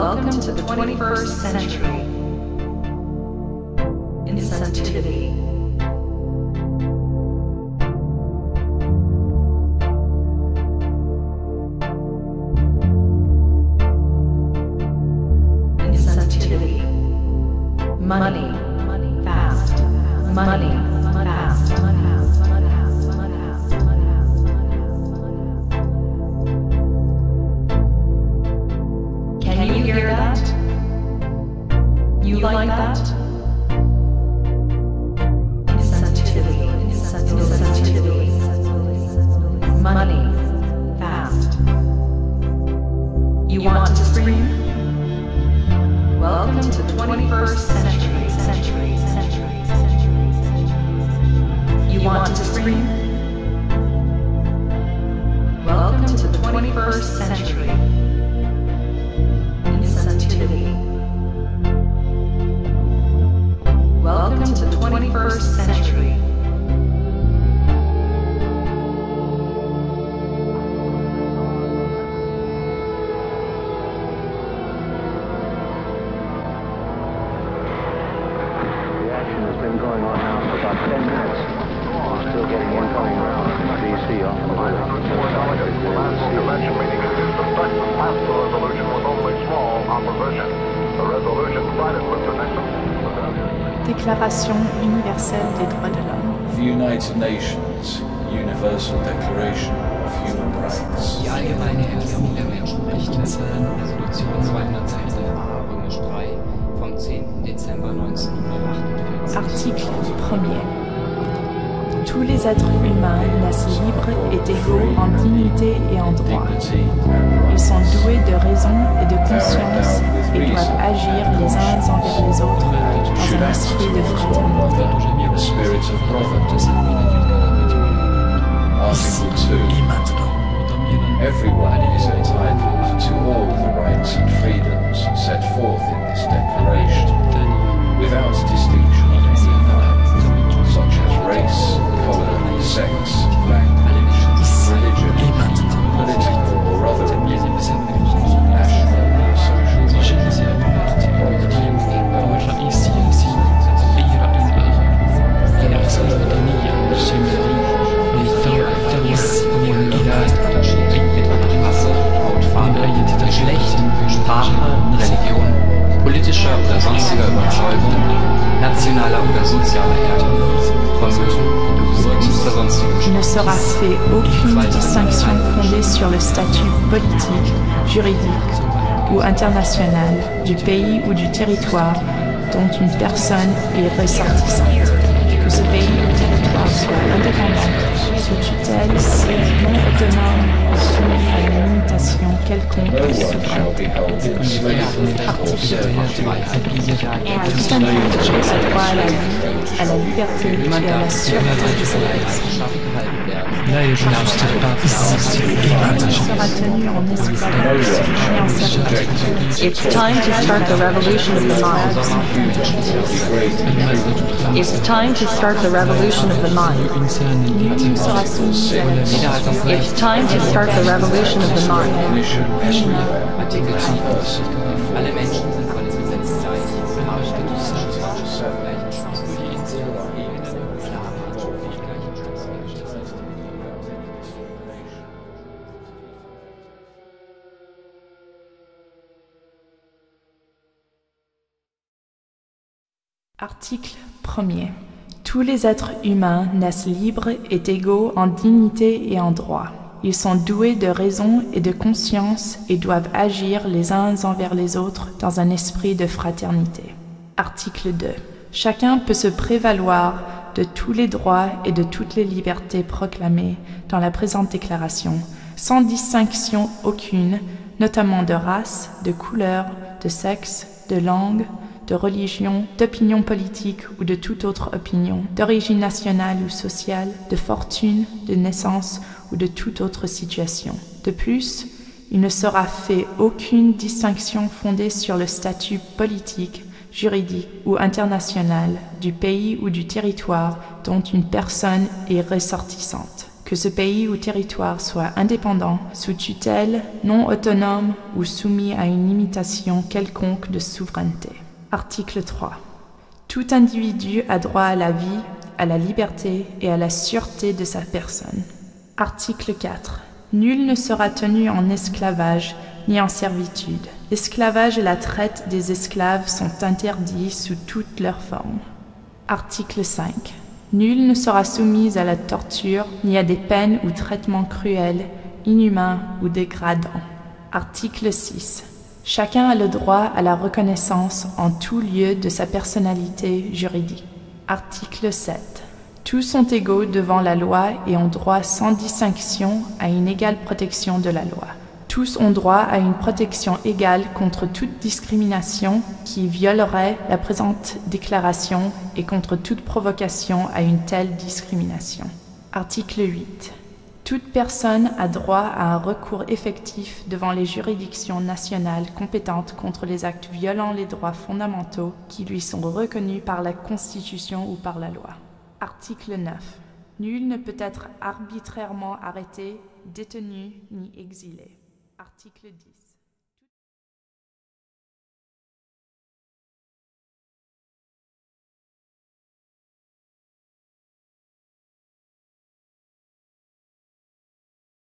Welcome to the 21st century. Insensitivity. Insensitivity. Money. Fast. Money. Fast. Can you hear that? You like that? Insensitivity. Insensitivity. Money. Fast. You want to scream? Welcome to the 21st century. You want to scream? Welcome to the 21st century. Insensitivity. Welcome to the 21st century. The action has been going on now for about 10 minutes. We're still getting incoming rounds from D.C. off the National Convention meeting is to suspect the past resolution with only small opposition. The resolution cited Mr. Nixon. Déclaration universelle des droits de l'homme. The United Nations Universal Declaration of Human Rights. Die Allgemeine Erklärung der Menschenrechte. Resolution 216 Römisch 3 vom 10. Dezember 1948. Article 1er. Tous les êtres humains naissent libres et égaux en dignité et en droit. Ils sont doués de raison et de conscience et doivent agir les uns envers les autres dans un esprit de fraternité. Article 2. Everyone is entitled to all the rights and freedoms set forth in this declaration, without distinction of any kind, such as race, colour, sex, language, religion, political or other opinion, national or social. Geschlecht, Sprache, Religion, politischer oder sonstiger Überzeugung, nationaler oder sozialer Herkunft, Vermögen, Geburt oder sonstigen Il ne sera fait aucune distinction fondée sur le statut politique, juridique ou international du pays ou du territoire dont une personne est ressortissante. Que ce pays ou territoire soit indépendant, sous tutelle et non autonome ou soumis à une limitation quelconque de souveraineté. Article 3. Tout individu a droit à la vie, à la liberté et à la sûreté de sa personne. Sera tenu en esclavage et en servitude. It's time to start the revolution of the mind. It's time to start the revolution of the mind. Nul ne sera soumis à la vie. It's time to start the revolution of the mind. Artikel 1. Alle Menschen sind vor dem Gesetz gleich. Article 1er. Tous les êtres humains naissent libres et égaux en dignité et en droit. Ils sont doués de raison et de conscience et doivent agir les uns envers les autres dans un esprit de fraternité. Article 2. Chacun peut se prévaloir de tous les droits et de toutes les libertés proclamées dans la présente déclaration, sans distinction aucune, notamment de race, de couleur, de sexe, de langue, de religion, d'opinion politique ou de toute autre opinion, d'origine nationale ou sociale, de fortune, de naissance ou de toute autre situation. De plus, il ne sera fait aucune distinction fondée sur le statut politique, juridique ou international du pays ou du territoire dont une personne est ressortissante. que ce pays ou territoire soit indépendant, sous tutelle, non autonome ou soumis à une limitation quelconque de souveraineté. Article 3. Tout individu a droit à la vie, à la liberté et à la sûreté de sa personne. Article 4. Nul ne sera tenu en esclavage ni en servitude. L'esclavage et la traite des esclaves sont interdits sous toutes leurs formes. Article 5. Nul ne sera soumis à la torture, ni à des peines ou traitements cruels, inhumains ou dégradants. Article 6. Chacun a le droit à la reconnaissance en tout lieu de sa personnalité juridique. Article 7. Tous sont égaux devant la loi et ont droit sans distinction à une égale protection de la loi. Tous ont droit à une protection égale contre toute discrimination qui violerait la présente déclaration et contre toute provocation à une telle discrimination. Article 8. Toute personne a droit à un recours effectif devant les juridictions nationales compétentes contre les actes violant les droits fondamentaux qui lui sont reconnus par la Constitution ou par la loi. Article 9. Nul ne peut être arbitrairement arrêté, détenu ni exilé. Article 10.